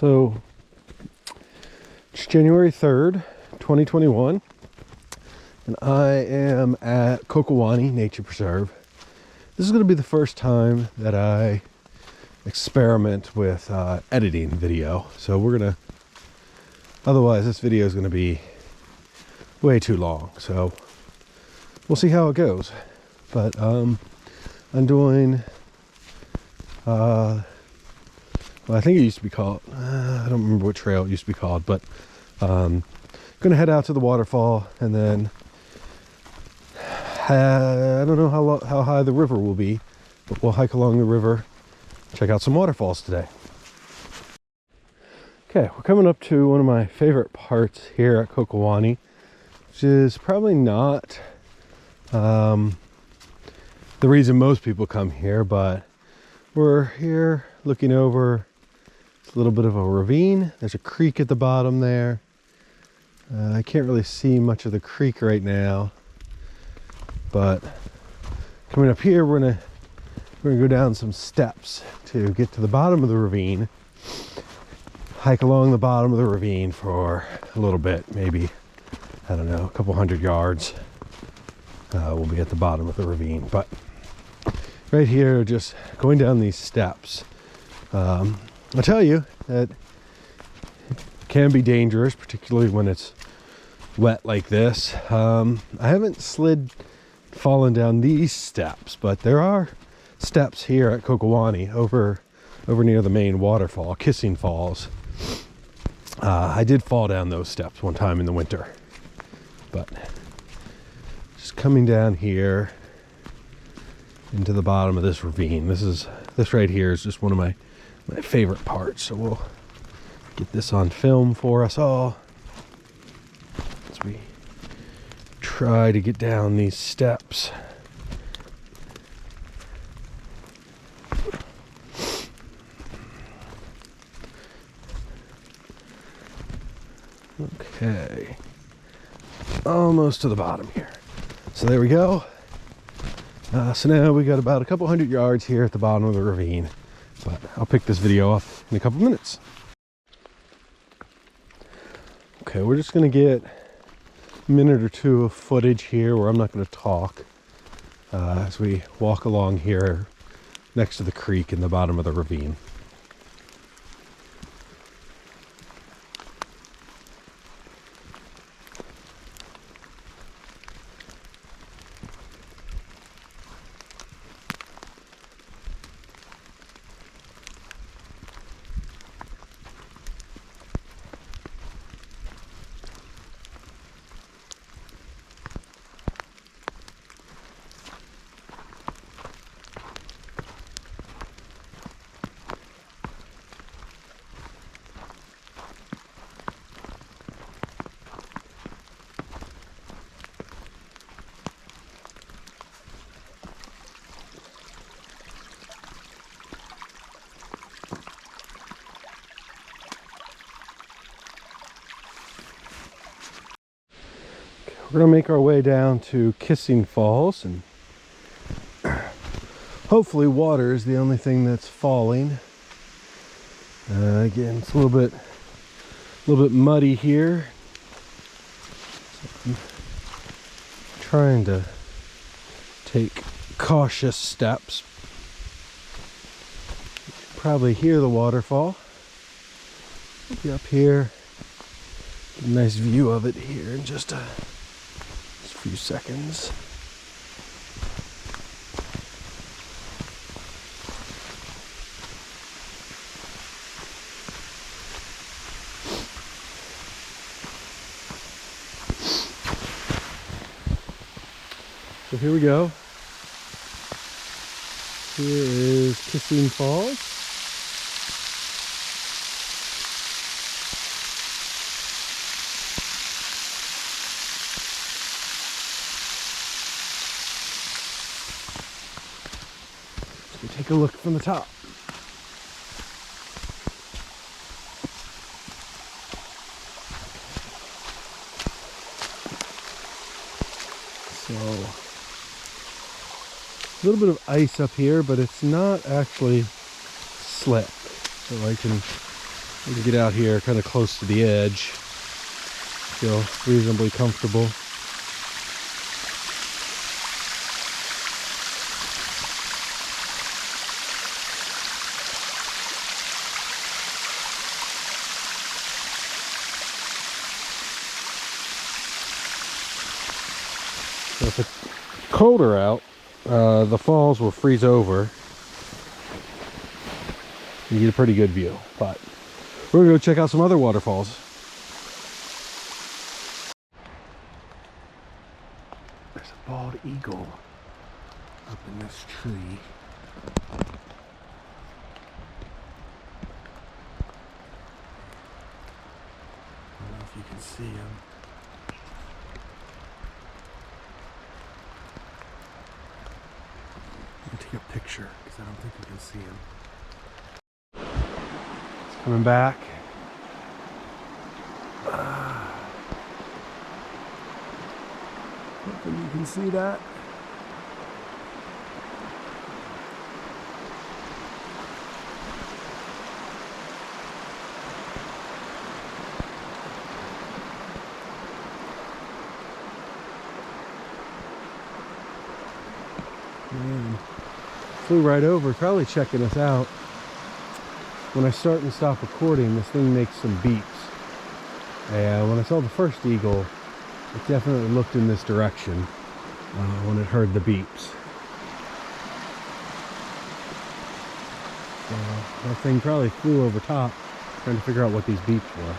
So it's January 3rd, 2021, and I am at Kokiwanee Nature Preserve. This is going to be the first time that I experiment with editing video. So otherwise this video is going to be way too long. So we'll see how it goes. But I'm doing, well, I think it used to be called, I don't remember what trail it used to be called, but gonna head out to the waterfall, and then I don't know how high the river will be, but we'll hike along the river, check out some waterfalls today. Okay, we're coming up to one of my favorite parts here at Kokiwanee, which is probably not the reason most people come here, but we're here looking over a little bit of a ravine. There's a creek at the bottom there. I can't really see much of the creek right now, but coming up here, we're gonna go down some steps to get to the bottom of the ravine, hike along the bottom of the ravine for a little bit, maybe, I don't know, a couple hundred yards. We'll be at the bottom of the ravine, but right here, just going down these steps, I'll tell you that it can be dangerous, particularly when it's wet like this. I haven't fallen down these steps, but there are steps here at Kokiwanee over near the main waterfall, Kissing Falls. I did fall down those steps one time in the winter, but just coming down here into the bottom of this ravine. This right here is just one of my favorite parts, so we'll get this on film for us all as we try to get down these steps. Okay, almost to the bottom here. So there we go. So now we got about a couple hundred yards here at the bottom of the ravine, but I'll pick this video up in a couple minutes. Okay, we're just going to get a minute or two of footage here where I'm not going to talk as we walk along here next to the creek in the bottom of the ravine. We're gonna make our way down to Kissing Falls, and hopefully water is the only thing that's falling. Again, it's a little bit muddy here. So I'm trying to take cautious steps. You can probably hear the waterfall. I'll be up here. Get a nice view of it here in just a few seconds. So here we go. Here is Kissing Falls. Take a look from the top. So a little bit of ice up here, but it's not actually slick. So I can We can get out here kind of close to the edge. Feel reasonably comfortable. So if it's colder out, the falls will freeze over. You get a pretty good view, but we're gonna go check out some other waterfalls. There's a bald eagle up in this tree. I don't know if you can see him. I'm gonna take a picture because I don't think you can see him. Coming back. Hopefully you can see that. Man, flew right over, probably checking us out. When I start and stop recording, this thing makes some beeps. And when I saw the first eagle, it definitely looked in this direction when it heard the beeps. So that thing probably flew over top, trying to figure out what these beeps were.